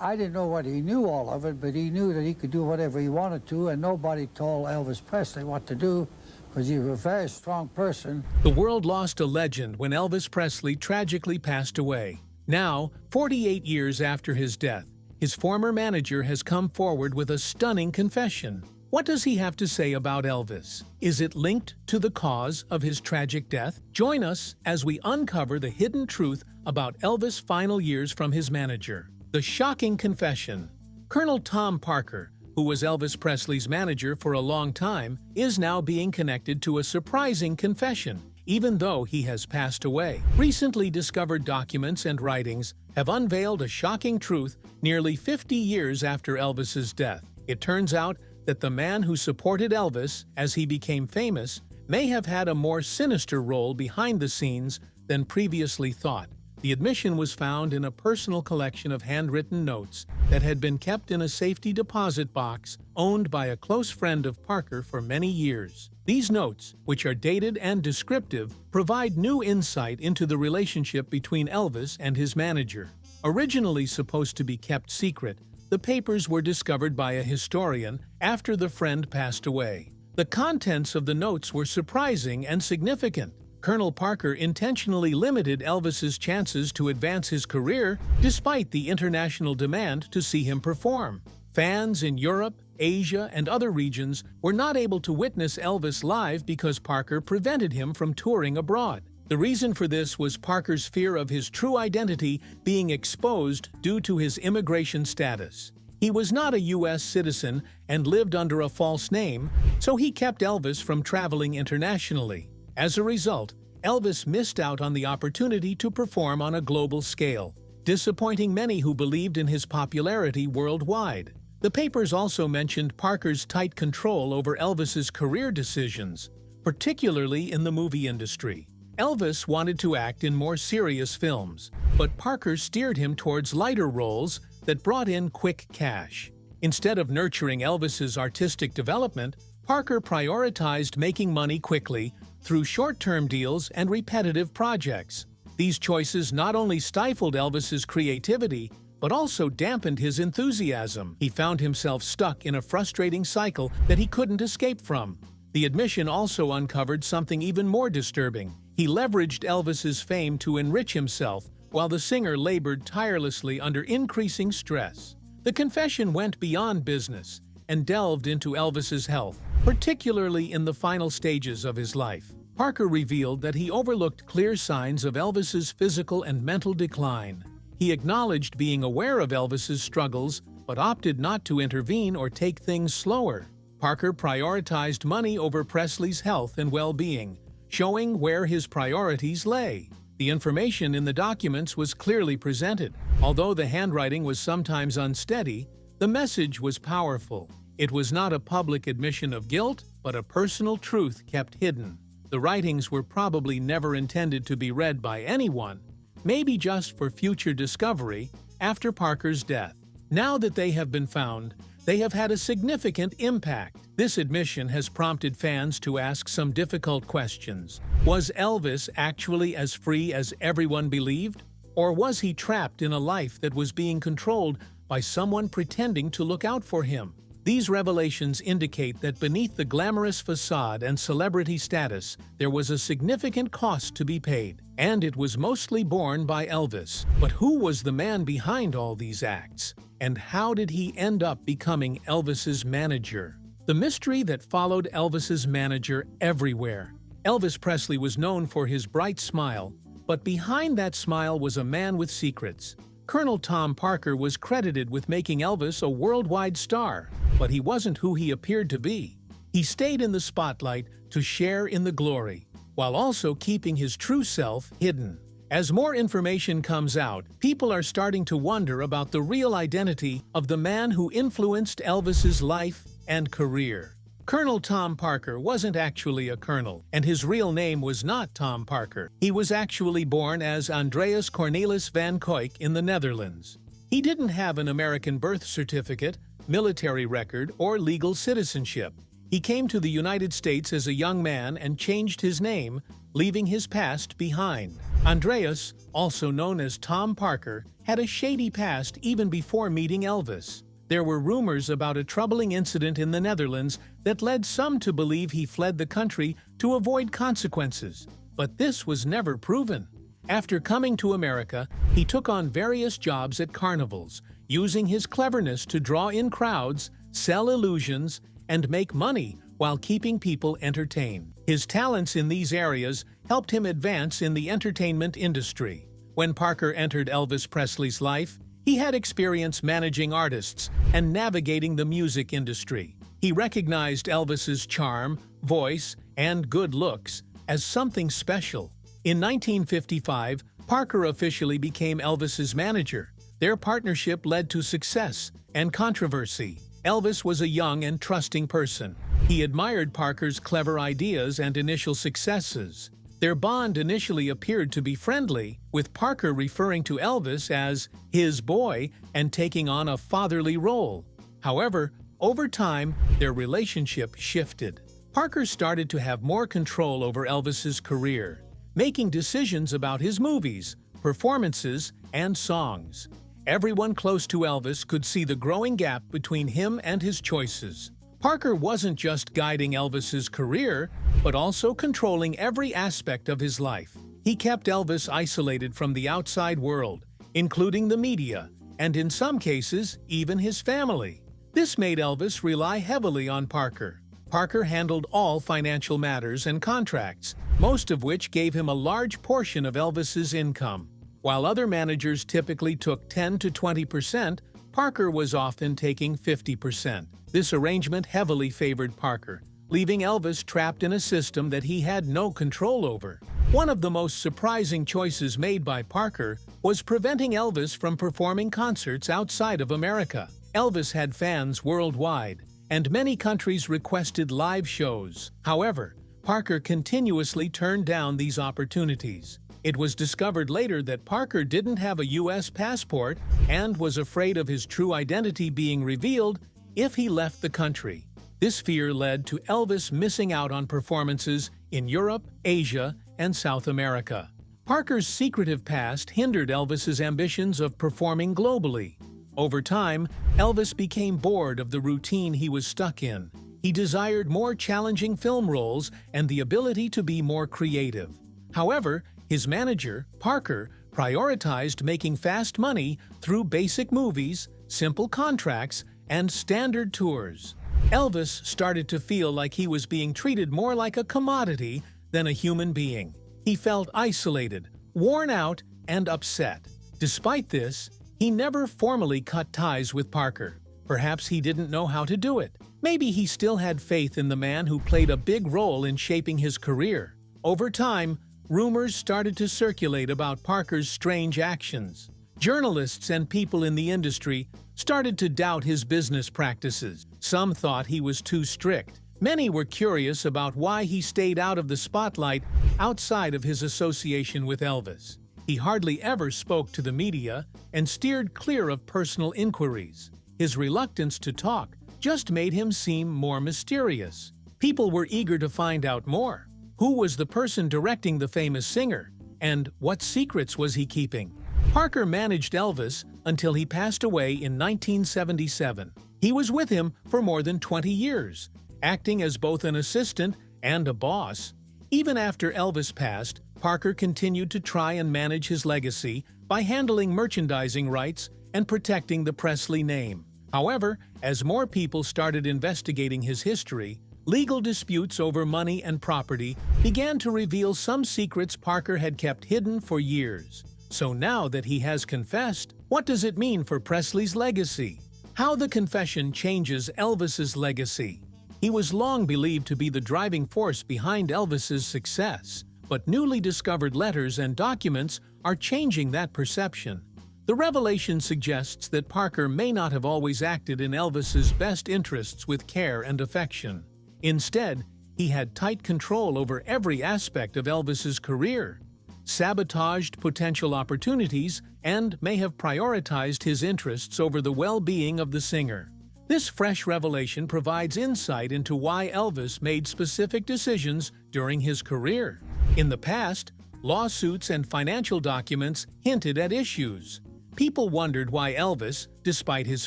I didn't know what he knew all of it, but he knew that he could do whatever he wanted to, and nobody told Elvis Presley what to do, because he was a very strong person. The world lost a legend when Elvis Presley tragically passed away. Now, 48 years after his death, his former manager has come forward with a stunning confession. What does he have to say about Elvis? Is it linked to the cause of his tragic death? Join us as we uncover the hidden truth about Elvis' final years from his manager. The shocking confession. Colonel Tom Parker, who was Elvis Presley's manager for a long time, is now being connected to a surprising confession, even though he has passed away. Recently discovered documents and writings have unveiled a shocking truth nearly 50 years after Elvis's death. It turns out that the man who supported Elvis as he became famous may have had a more sinister role behind the scenes than previously thought. The admission was found in a personal collection of handwritten notes that had been kept in a safety deposit box owned by a close friend of Parker for many years. These notes, which are dated and descriptive, provide new insight into the relationship between Elvis and his manager. Originally supposed to be kept secret, the papers were discovered by a historian after the friend passed away. The contents of the notes were surprising and significant. Colonel Parker intentionally limited Elvis's chances to advance his career despite the international demand to see him perform. Fans in Europe, Asia, and other regions were not able to witness Elvis live because Parker prevented him from touring abroad. The reason for this was Parker's fear of his true identity being exposed due to his immigration status. He was not a U.S. citizen and lived under a false name, so he kept Elvis from traveling internationally. As a result, Elvis missed out on the opportunity to perform on a global scale, disappointing many who believed in his popularity worldwide. The papers also mentioned Parker's tight control over Elvis's career decisions, particularly in the movie industry. Elvis wanted to act in more serious films, but Parker steered him towards lighter roles that brought in quick cash. Instead of nurturing Elvis's artistic development, Parker prioritized making money quickly through short-term deals and repetitive projects. These choices not only stifled Elvis's creativity, but also dampened his enthusiasm. He found himself stuck in a frustrating cycle that he couldn't escape from. The admission also uncovered something even more disturbing. He leveraged Elvis's fame to enrich himself, while the singer labored tirelessly under increasing stress. The confession went beyond business and delved into Elvis's health, particularly in the final stages of his life. Parker revealed that he overlooked clear signs of Elvis's physical and mental decline. He acknowledged being aware of Elvis's struggles, but opted not to intervene or take things slower. Parker prioritized money over Presley's health and well-being, showing where his priorities lay. The information in the documents was clearly presented. Although the handwriting was sometimes unsteady, the message was powerful. It was not a public admission of guilt, but a personal truth kept hidden. The writings were probably never intended to be read by anyone, maybe just for future discovery after Parker's death. Now that they have been found, they have had a significant impact. This admission has prompted fans to ask some difficult questions. Was Elvis actually as free as everyone believed? Or was he trapped in a life that was being controlled by someone pretending to look out for him? These revelations indicate that beneath the glamorous facade and celebrity status, there was a significant cost to be paid, and it was mostly borne by Elvis. But who was the man behind all these acts? And how did he end up becoming Elvis's manager? The mystery that followed Elvis's manager everywhere. Elvis Presley was known for his bright smile, but behind that smile was a man with secrets. Colonel Tom Parker was credited with making Elvis a worldwide star, but he wasn't who he appeared to be. He stayed in the spotlight to share in the glory, while also keeping his true self hidden. As more information comes out, people are starting to wonder about the real identity of the man who influenced Elvis's life and career. Colonel Tom Parker wasn't actually a colonel, and his real name was not Tom Parker. He was actually born as Andreas Cornelis van Kuijk in the Netherlands. He didn't have an American birth certificate, military record, or legal citizenship. He came to the United States as a young man and changed his name, leaving his past behind. Andreas, also known as Tom Parker, had a shady past even before meeting Elvis. There were rumors about a troubling incident in the Netherlands that led some to believe he fled the country to avoid consequences, but this was never proven. After coming to America, he took on various jobs at carnivals, using his cleverness to draw in crowds, sell illusions, and make money while keeping people entertained. His talents in these areas helped him advance in the entertainment industry. When Parker entered Elvis Presley's life, he had experience managing artists and navigating the music industry. He recognized Elvis's charm, voice, and good looks as something special. In 1955, Parker officially became Elvis's manager. Their partnership led to success and controversy. Elvis was a young and trusting person. He admired Parker's clever ideas and initial successes. Their bond initially appeared to be friendly, with Parker referring to Elvis as his boy and taking on a fatherly role. However, over time, their relationship shifted. Parker started to have more control over Elvis's career, making decisions about his movies, performances, and songs. Everyone close to Elvis could see the growing gap between him and his choices. Parker wasn't just guiding Elvis's career, but also controlling every aspect of his life. He kept Elvis isolated from the outside world, including the media, and in some cases, even his family. This made Elvis rely heavily on Parker. Parker handled all financial matters and contracts, most of which gave him a large portion of Elvis's income. While other managers typically took 10 to 20%, Parker was often taking 50%. This arrangement heavily favored Parker, leaving Elvis trapped in a system that he had no control over. One of the most surprising choices made by Parker was preventing Elvis from performing concerts outside of America. Elvis had fans worldwide, and many countries requested live shows. However, Parker continuously turned down these opportunities. It was discovered later that Parker didn't have a U.S. passport and was afraid of his true identity being revealed if he left the country. This fear led to Elvis missing out on performances in Europe, Asia, and South America. Parker's secretive past hindered Elvis's ambitions of performing globally. Over time, Elvis became bored of the routine he was stuck in. He desired more challenging film roles and the ability to be more creative. However, his manager, Parker, prioritized making fast money through basic movies, simple contracts, and standard tours. Elvis started to feel like he was being treated more like a commodity than a human being. He felt isolated, worn out, and upset. Despite this, he never formally cut ties with Parker. Perhaps he didn't know how to do it. Maybe he still had faith in the man who played a big role in shaping his career. Over time, rumors started to circulate about Parker's strange actions. Journalists and people in the industry started to doubt his business practices. Some thought he was too strict. Many were curious about why he stayed out of the spotlight outside of his association with Elvis. He hardly ever spoke to the media and steered clear of personal inquiries. His reluctance to talk just made him seem more mysterious. People were eager to find out more. Who was the person directing the famous singer? And what secrets was he keeping? Parker managed Elvis until he passed away in 1977. He was with him for more than 20 years, acting as both an assistant and a boss. Even after Elvis passed, Parker continued to try and manage his legacy by handling merchandising rights and protecting the Presley name. However, as more people started investigating his history, legal disputes over money and property began to reveal some secrets Parker had kept hidden for years. So now that he has confessed, what does it mean for Presley's legacy? How the confession changes Elvis's legacy. He was long believed to be the driving force behind Elvis's success, but newly discovered letters and documents are changing that perception. The revelation suggests that Parker may not have always acted in Elvis's best interests with care and affection. Instead, he had tight control over every aspect of Elvis's career, sabotaged potential opportunities, and may have prioritized his interests over the well-being of the singer. This fresh revelation provides insight into why Elvis made specific decisions during his career. In the past, lawsuits and financial documents hinted at issues. People wondered why Elvis, despite his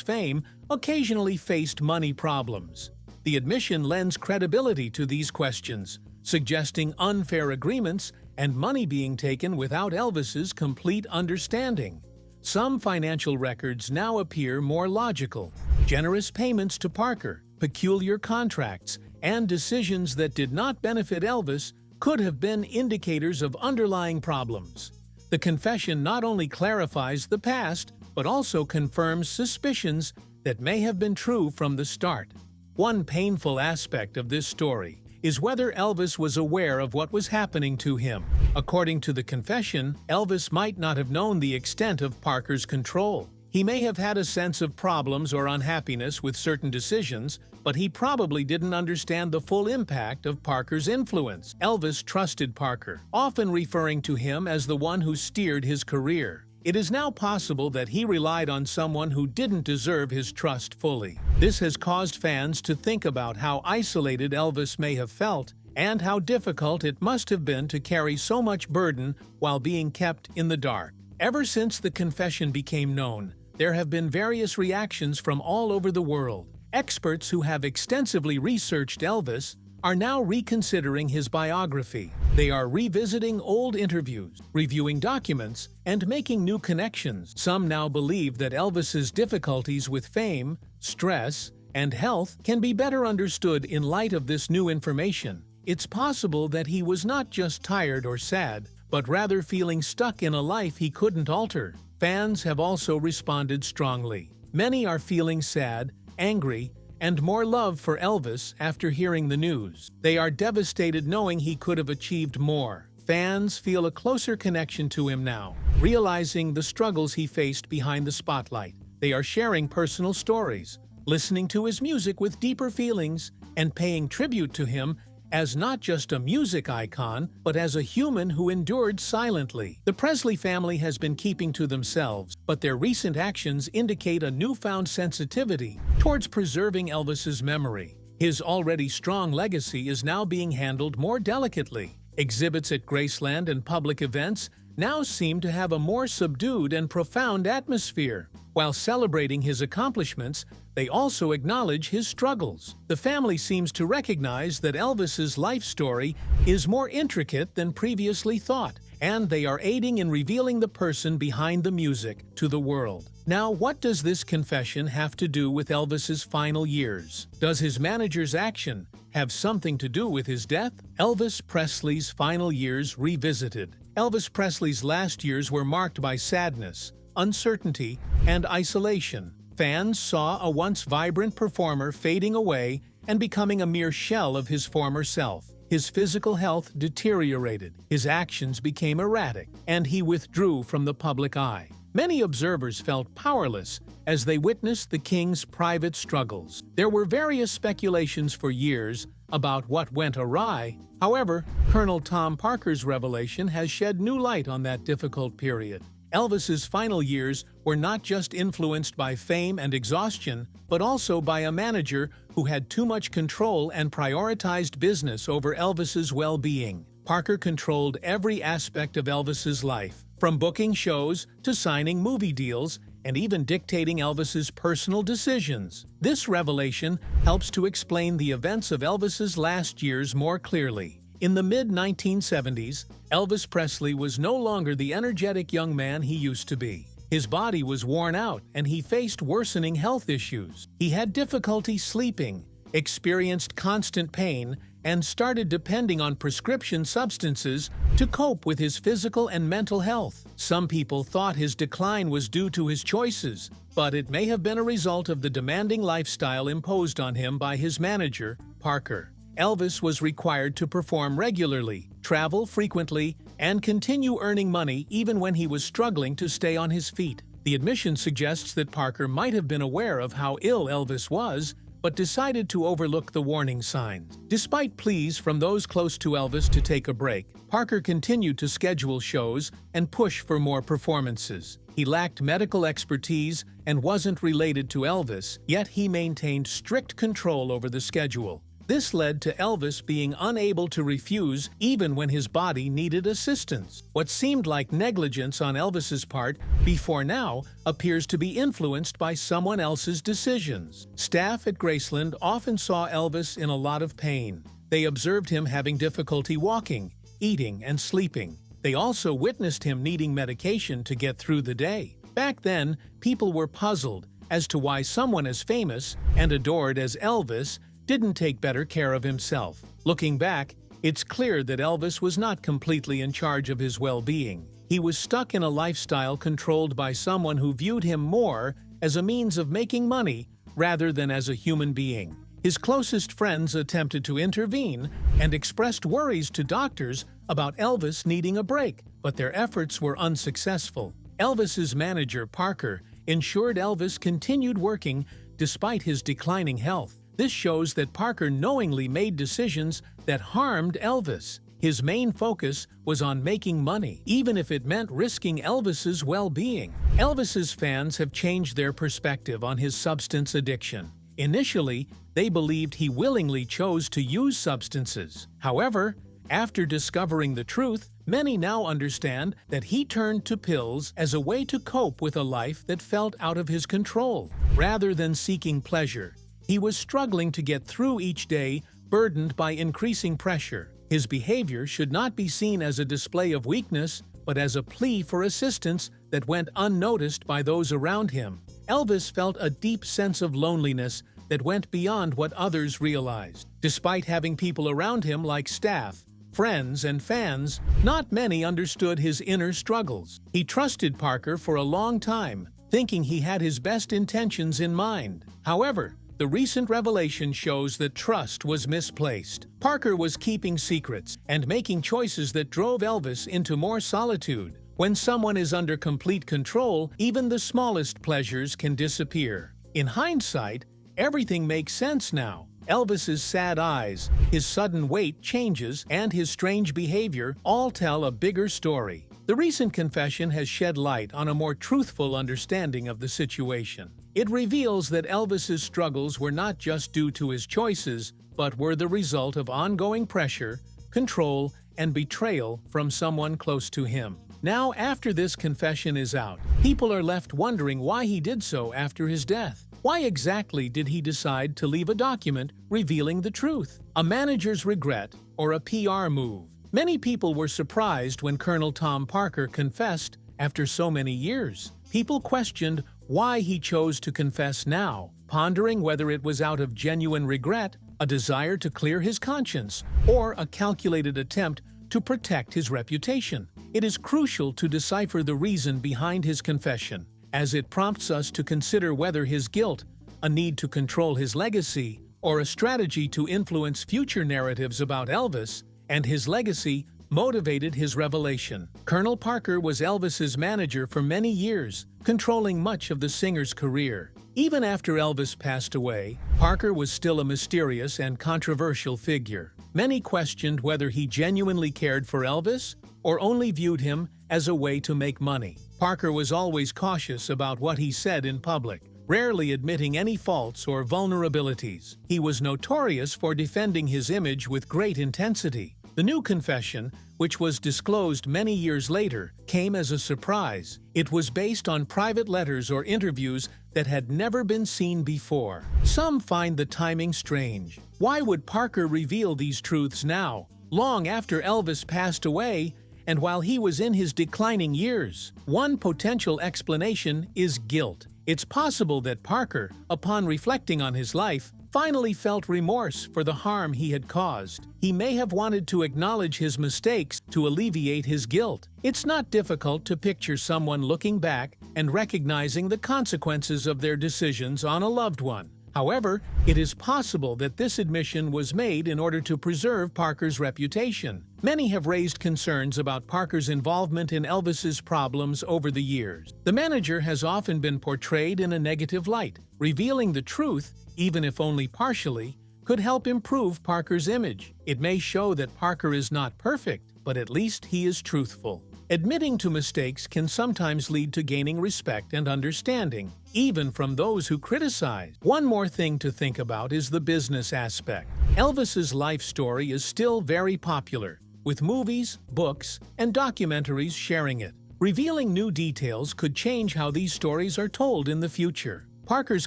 fame, occasionally faced money problems. The admission lends credibility to these questions, suggesting unfair agreements and money being taken without Elvis's complete understanding. Some financial records now appear more logical. Generous payments to Parker, peculiar contracts, and decisions that did not benefit Elvis could have been indicators of underlying problems. The confession not only clarifies the past, but also confirms suspicions that may have been true from the start. One painful aspect of this story is whether Elvis was aware of what was happening to him. According to the confession, Elvis might not have known the extent of Parker's control. He may have had a sense of problems or unhappiness with certain decisions, but he probably didn't understand the full impact of Parker's influence. Elvis trusted Parker, often referring to him as the one who steered his career. It is now possible that he relied on someone who didn't deserve his trust fully. This has caused fans to think about how isolated Elvis may have felt and how difficult it must have been to carry so much burden while being kept in the dark. Ever since the confession became known, there have been various reactions from all over the world. Experts who have extensively researched Elvis are now reconsidering his biography. They are revisiting old interviews, reviewing documents, and making new connections. Some now believe that Elvis's difficulties with fame, stress, and health can be better understood in light of this new information. It's possible that he was not just tired or sad, but rather feeling stuck in a life he couldn't alter. Fans have also responded strongly. Many are feeling sad, angry, and more love for Elvis after hearing the news. They are devastated knowing he could have achieved more. Fans feel a closer connection to him now, realizing the struggles he faced behind the spotlight. They are sharing personal stories, listening to his music with deeper feelings, and paying tribute to him as not just a music icon, but as a human who endured silently. The Presley family has been keeping to themselves, but their recent actions indicate a newfound sensitivity towards preserving Elvis's memory. His already strong legacy is now being handled more delicately. Exhibits at Graceland and public events now seem to have a more subdued and profound atmosphere. While celebrating his accomplishments, they also acknowledge his struggles. The family seems to recognize that Elvis's life story is more intricate than previously thought, and they are aiding in revealing the person behind the music to the world. Now, what does this confession have to do with Elvis's final years? Does his manager's action have something to do with his death? Elvis Presley's final years revisited. Elvis Presley's last years were marked by sadness, uncertainty, and isolation. Fans saw a once vibrant performer fading away and becoming a mere shell of his former self. His physical health deteriorated, his actions became erratic, and he withdrew from the public eye. Many observers felt powerless as they witnessed the king's private struggles. There were various speculations for years about what went awry. However, Colonel Tom Parker's revelation has shed new light on that difficult period. Elvis's final years were not just influenced by fame and exhaustion, but also by a manager who had too much control and prioritized business over Elvis's well-being. Parker controlled every aspect of Elvis's life, from booking shows to signing movie deals and even dictating Elvis's personal decisions. This revelation helps to explain the events of Elvis's last years more clearly. In the mid-1970s, Elvis Presley was no longer the energetic young man he used to be. His body was worn out and he faced worsening health issues. He had difficulty sleeping, experienced constant pain, and started depending on prescription substances to cope with his physical and mental health. Some people thought his decline was due to his choices, but it may have been a result of the demanding lifestyle imposed on him by his manager, Parker. Elvis was required to perform regularly, travel frequently, and continue earning money even when he was struggling to stay on his feet. The admission suggests that Parker might have been aware of how ill Elvis was, but decided to overlook the warning signs. Despite pleas from those close to Elvis to take a break, Parker continued to schedule shows and push for more performances. He lacked medical expertise and wasn't related to Elvis, yet he maintained strict control over the schedule. This led to Elvis being unable to refuse even when his body needed assistance. What seemed like negligence on Elvis's part before now appears to be influenced by someone else's decisions. Staff at Graceland often saw Elvis in a lot of pain. They observed him having difficulty walking, eating, and sleeping. They also witnessed him needing medication to get through the day. Back then, people were puzzled as to why someone as famous and adored as Elvis didn't take better care of himself. Looking back, it's clear that Elvis was not completely in charge of his well-being. He was stuck in a lifestyle controlled by someone who viewed him more as a means of making money rather than as a human being. His closest friends attempted to intervene and expressed worries to doctors about Elvis needing a break, but their efforts were unsuccessful. Elvis's manager, Parker, ensured Elvis continued working despite his declining health. This shows that Parker knowingly made decisions that harmed Elvis. His main focus was on making money, even if it meant risking Elvis's well-being. Elvis's fans have changed their perspective on his substance addiction. Initially, they believed he willingly chose to use substances. However, after discovering the truth, many now understand that he turned to pills as a way to cope with a life that felt out of his control. Rather than seeking pleasure, he was struggling to get through each day, burdened by increasing pressure. His behavior should not be seen as a display of weakness, but as a plea for assistance that went unnoticed by those around him. Elvis felt a deep sense of loneliness that went beyond what others realized. Despite having people around him like staff, friends, and fans, not many understood his inner struggles. He trusted Parker for a long time, thinking he had his best intentions in mind. However, the recent revelation shows that trust was misplaced. Parker was keeping secrets and making choices that drove Elvis into more solitude. When someone is under complete control, even the smallest pleasures can disappear. In hindsight, everything makes sense now. Elvis's sad eyes, his sudden weight changes, and his strange behavior all tell a bigger story. The recent confession has shed light on a more truthful understanding of the situation. It reveals that Elvis's struggles were not just due to his choices, but were the result of ongoing pressure, control, and betrayal from someone close to him. Now, after this confession is out, people are left wondering why he did so after his death. Why exactly did he decide to leave a document revealing the truth? A manager's regret or a PR move? Many people were surprised when Colonel Tom Parker confessed after so many years. People questioned why he chose to confess now, pondering whether it was out of genuine regret, a desire to clear his conscience, or a calculated attempt to protect his reputation. It is crucial to decipher the reason behind his confession, as it prompts us to consider whether his guilt, a need to control his legacy, or a strategy to influence future narratives about Elvis and his legacy motivated his revelation. Colonel Parker was Elvis's manager for many years, controlling much of the singer's career. Even after Elvis passed away, Parker was still a mysterious and controversial figure. Many questioned whether he genuinely cared for Elvis or only viewed him as a way to make money. Parker was always cautious about what he said in public, rarely admitting any faults or vulnerabilities. He was notorious for defending his image with great intensity. The new confession, which was disclosed many years later, came as a surprise. It was based on private letters or interviews that had never been seen before. Some find the timing strange. Why would Parker reveal these truths now, long after Elvis passed away and while he was in his declining years? One potential explanation is guilt. It's possible that Parker, upon reflecting on his life, finally felt remorse for the harm he had caused. He may have wanted to acknowledge his mistakes to alleviate his guilt. It's not difficult to picture someone looking back and recognizing the consequences of their decisions on a loved one. However, it is possible that this admission was made in order to preserve Parker's reputation. Many have raised concerns about Parker's involvement in Elvis's problems over the years. The manager has often been portrayed in a negative light. Revealing the truth, even if only partially, could help improve Parker's image. It may show that Parker is not perfect, but at least he is truthful. Admitting to mistakes can sometimes lead to gaining respect and understanding. even from those who criticize. One more thing to think about is the business aspect. Elvis's life story is still very popular, with movies, books, and documentaries sharing it. Revealing new details could change how these stories are told in the future. Parker's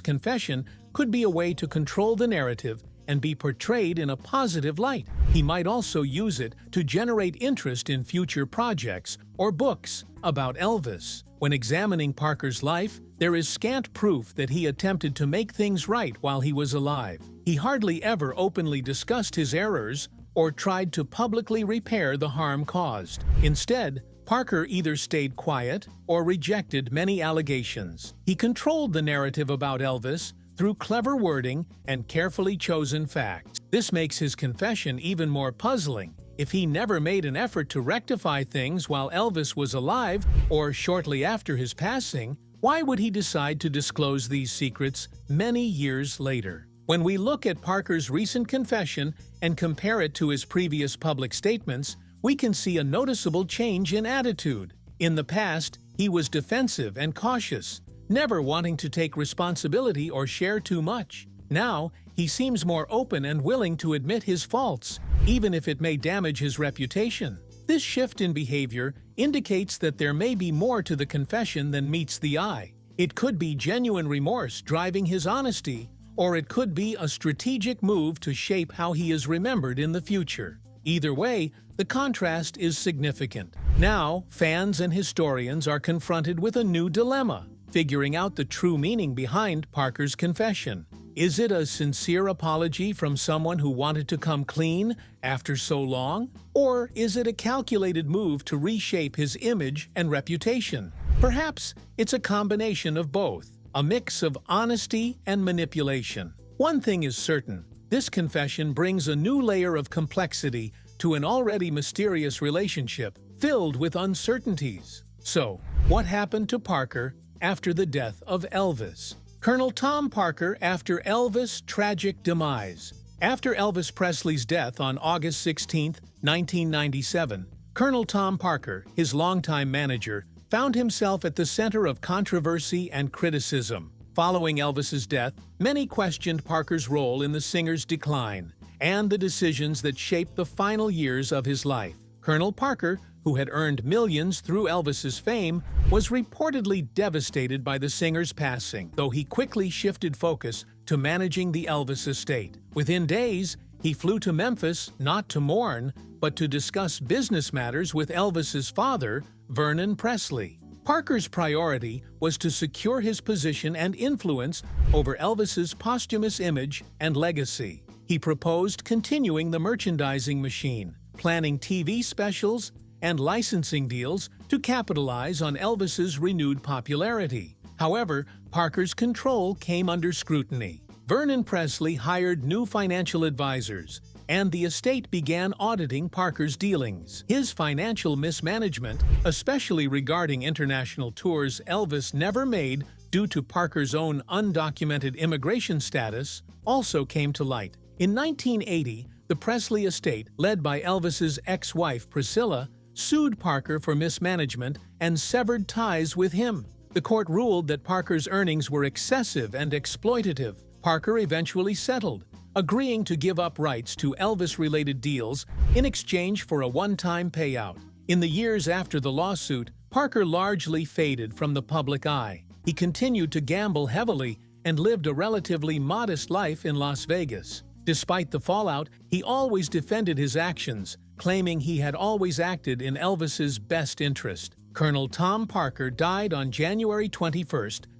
confession could be a way to control the narrative and be portrayed in a positive light. He might also use it to generate interest in future projects or books about Elvis. When examining Parker's life, there is scant proof that he attempted to make things right while he was alive. He hardly ever openly discussed his errors or tried to publicly repair the harm caused. Instead, Parker either stayed quiet or rejected many allegations. He controlled the narrative about Elvis through clever wording and carefully chosen facts. This makes his confession even more puzzling. If he never made an effort to rectify things while Elvis was alive or shortly after his passing, why would he decide to disclose these secrets many years later? When we look at Parker's recent confession and compare it to his previous public statements, we can see a noticeable change in attitude. In the past, he was defensive and cautious, never wanting to take responsibility or share too much. Now, he seems more open and willing to admit his faults, even if it may damage his reputation. This shift in behavior indicates that there may be more to the confession than meets the eye. It could be genuine remorse driving his honesty, or it could be a strategic move to shape how he is remembered in the future. Either way, the contrast is significant. Now, fans and historians are confronted with a new dilemma: figuring out the true meaning behind Parker's confession. Is it a sincere apology from someone who wanted to come clean after so long? Or is it a calculated move to reshape his image and reputation? Perhaps it's a combination of both, a mix of honesty and manipulation. One thing is certain: this confession brings a new layer of complexity to an already mysterious relationship filled with uncertainties. So, what happened to Parker after the death of Elvis? Colonel Tom Parker after Elvis' tragic demise. After Elvis Presley's death on August 16, 1997, Colonel Tom Parker, his longtime manager, found himself at the center of controversy and criticism. Following Elvis's death, many questioned Parker's role in the singer's decline and the decisions that shaped the final years of his life. Colonel Parker, who had earned millions through Elvis's fame, was reportedly devastated by the singer's passing, though he quickly shifted focus to managing the Elvis estate. Within days, he flew to Memphis not to mourn, but to discuss business matters with Elvis's father, Vernon Presley. Parker's priority was to secure his position and influence over Elvis's posthumous image and legacy. He proposed continuing the merchandising machine, planning TV specials and licensing deals to capitalize on Elvis's renewed popularity. However, Parker's control came under scrutiny. Vernon Presley hired new financial advisors, and the estate began auditing Parker's dealings. His financial mismanagement, especially regarding international tours Elvis never made due to Parker's own undocumented immigration status, also came to light. In 1980, the Presley estate, led by Elvis's ex-wife Priscilla, sued Parker for mismanagement and severed ties with him. The court ruled that Parker's earnings were excessive and exploitative. Parker eventually settled, agreeing to give up rights to Elvis-related deals in exchange for a one-time payout. In the years after the lawsuit, Parker largely faded from the public eye. He continued to gamble heavily and lived a relatively modest life in Las Vegas. Despite the fallout, he always defended his actions, claiming he had always acted in Elvis's best interest. Colonel Tom Parker died on January 21,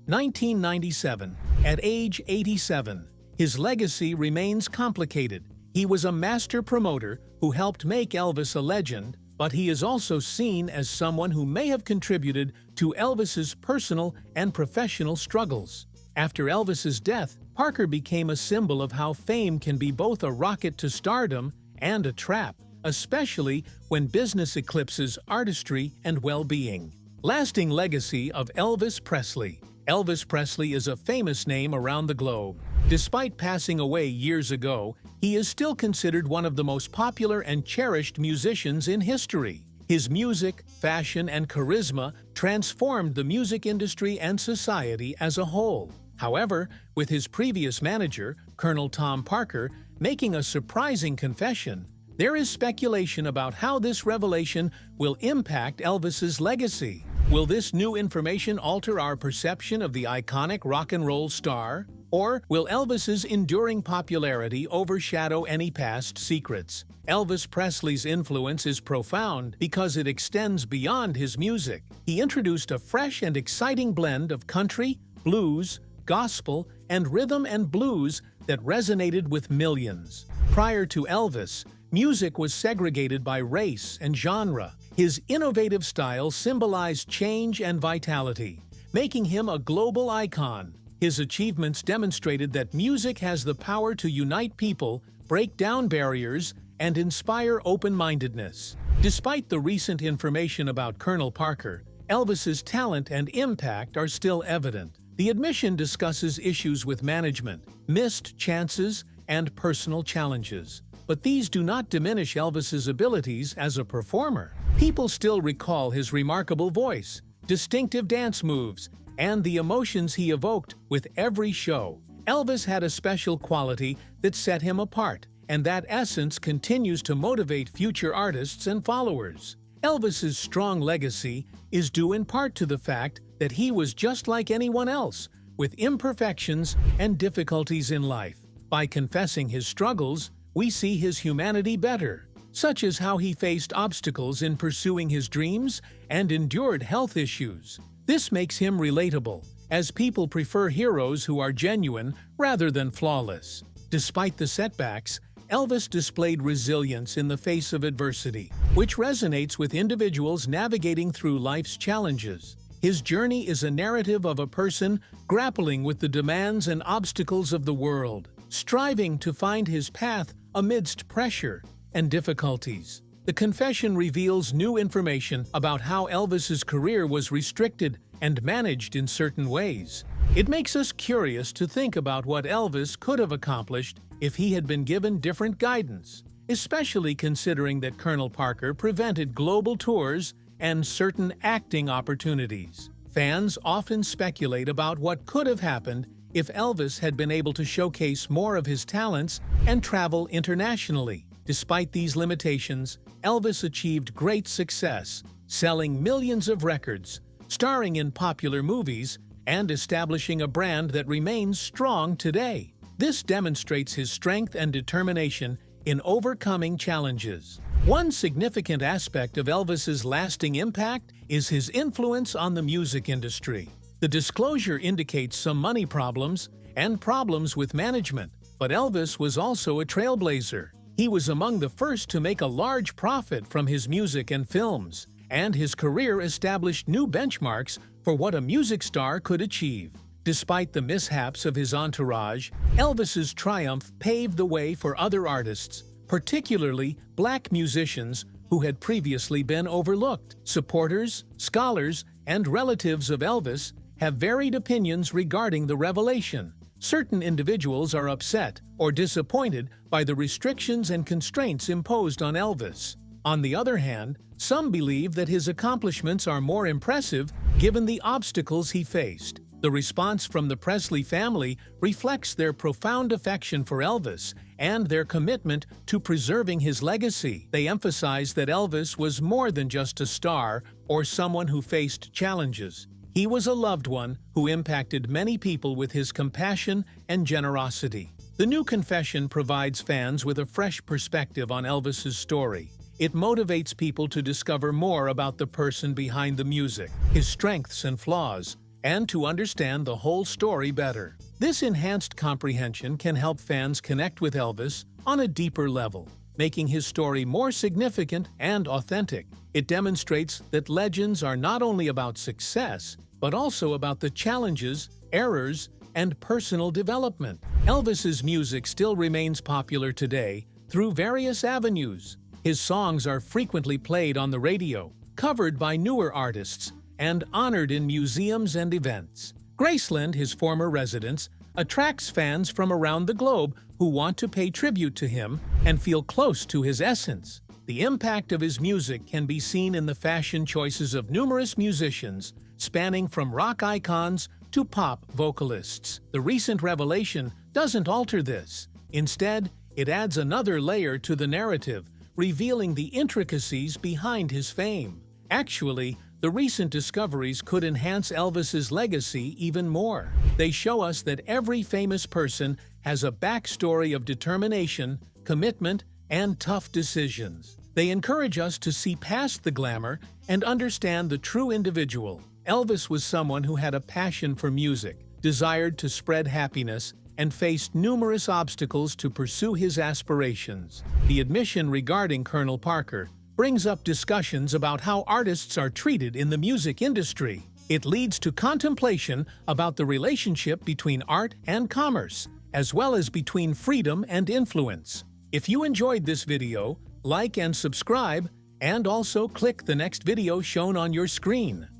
1997, at age 87. His legacy remains complicated. He was a master promoter who helped make Elvis a legend, but he is also seen as someone who may have contributed to Elvis's personal and professional struggles. After Elvis's death, Parker became a symbol of how fame can be both a rocket to stardom and a trap, especially when business eclipses artistry and well-being. Lasting legacy of Elvis Presley. Elvis Presley is a famous name around the globe. Despite passing away years ago, he is still considered one of the most popular and cherished musicians in history. His music, fashion, and charisma transformed the music industry and society as a whole. However, with his previous manager, Colonel Tom Parker, making a surprising confession, there is speculation about how this revelation will impact Elvis's legacy. Will this new information alter our perception of the iconic rock and roll star? Or will Elvis's enduring popularity overshadow any past secrets? Elvis Presley's influence is profound because it extends beyond his music. He introduced a fresh and exciting blend of country, blues, gospel, and rhythm and blues that resonated with millions. Prior to Elvis, music was segregated by race and genre. His innovative style symbolized change and vitality, making him a global icon. His achievements demonstrated that music has the power to unite people, break down barriers, and inspire open-mindedness. Despite the recent information about Colonel Parker, Elvis's talent and impact are still evident. The admission discusses issues with management, missed chances, and personal challenges. But these do not diminish Elvis's abilities as a performer. People still recall his remarkable voice, distinctive dance moves, and the emotions he evoked with every show. Elvis had a special quality that set him apart, and that essence continues to motivate future artists and followers. Elvis's strong legacy is due in part to the fact that he was just like anyone else, with imperfections and difficulties in life. By confessing his struggles, we see his humanity better, such as how he faced obstacles in pursuing his dreams and endured health issues. This makes him relatable, as people prefer heroes who are genuine rather than flawless. Despite the setbacks, Elvis displayed resilience in the face of adversity, which resonates with individuals navigating through life's challenges. His journey is a narrative of a person grappling with the demands and obstacles of the world, striving to find his path amidst pressure and difficulties. The confession reveals new information about how Elvis's career was restricted and managed in certain ways. It makes us curious to think about what Elvis could have accomplished if he had been given different guidance, especially considering that Colonel Parker prevented global tours and certain acting opportunities. Fans often speculate about what could have happened if Elvis had been able to showcase more of his talents and travel internationally. Despite these limitations, Elvis achieved great success, selling millions of records, starring in popular movies, and establishing a brand that remains strong today. This demonstrates his strength and determination in overcoming challenges. One significant aspect of Elvis's lasting impact is his influence on the music industry. The disclosure indicates some money problems and problems with management, but Elvis was also a trailblazer. He was among the first to make a large profit from his music and films, and his career established new benchmarks for what a music star could achieve. Despite the mishaps of his entourage, Elvis's triumph paved the way for other artists, particularly black musicians who had previously been overlooked. Supporters, scholars, and relatives of Elvis have varied opinions regarding the revelation. Certain individuals are upset or disappointed by the restrictions and constraints imposed on Elvis. On the other hand, some believe that his accomplishments are more impressive given the obstacles he faced. The response from the Presley family reflects their profound affection for Elvis and their commitment to preserving his legacy. They emphasize that Elvis was more than just a star or someone who faced challenges. He was a loved one who impacted many people with his compassion and generosity. The new confession provides fans with a fresh perspective on Elvis's story. It motivates people to discover more about the person behind the music, his strengths and flaws, and to understand the whole story better. This enhanced comprehension can help fans connect with Elvis on a deeper level, making his story more significant and authentic. It demonstrates that legends are not only about success, but also about the challenges, errors, and personal development. Elvis's music still remains popular today through various avenues. His songs are frequently played on the radio, covered by newer artists, and honored in museums and events. Graceland, his former residence, attracts fans from around the globe who want to pay tribute to him and feel close to his essence. The impact of his music can be seen in the fashion choices of numerous musicians, spanning from rock icons to pop vocalists. The recent revelation doesn't alter this. Instead, it adds another layer to the narrative, revealing the intricacies behind his fame. Actually, the recent discoveries could enhance Elvis's legacy even more. They show us that every famous person has a backstory of determination, commitment, and tough decisions. They encourage us to see past the glamour and understand the true individual. Elvis was someone who had a passion for music, desired to spread happiness, and faced numerous obstacles to pursue his aspirations. The admission regarding Colonel Parker brings up discussions about how artists are treated in the music industry. It leads to contemplation about the relationship between art and commerce, as well as between freedom and influence. If you enjoyed this video, like and subscribe, and also click the next video shown on your screen.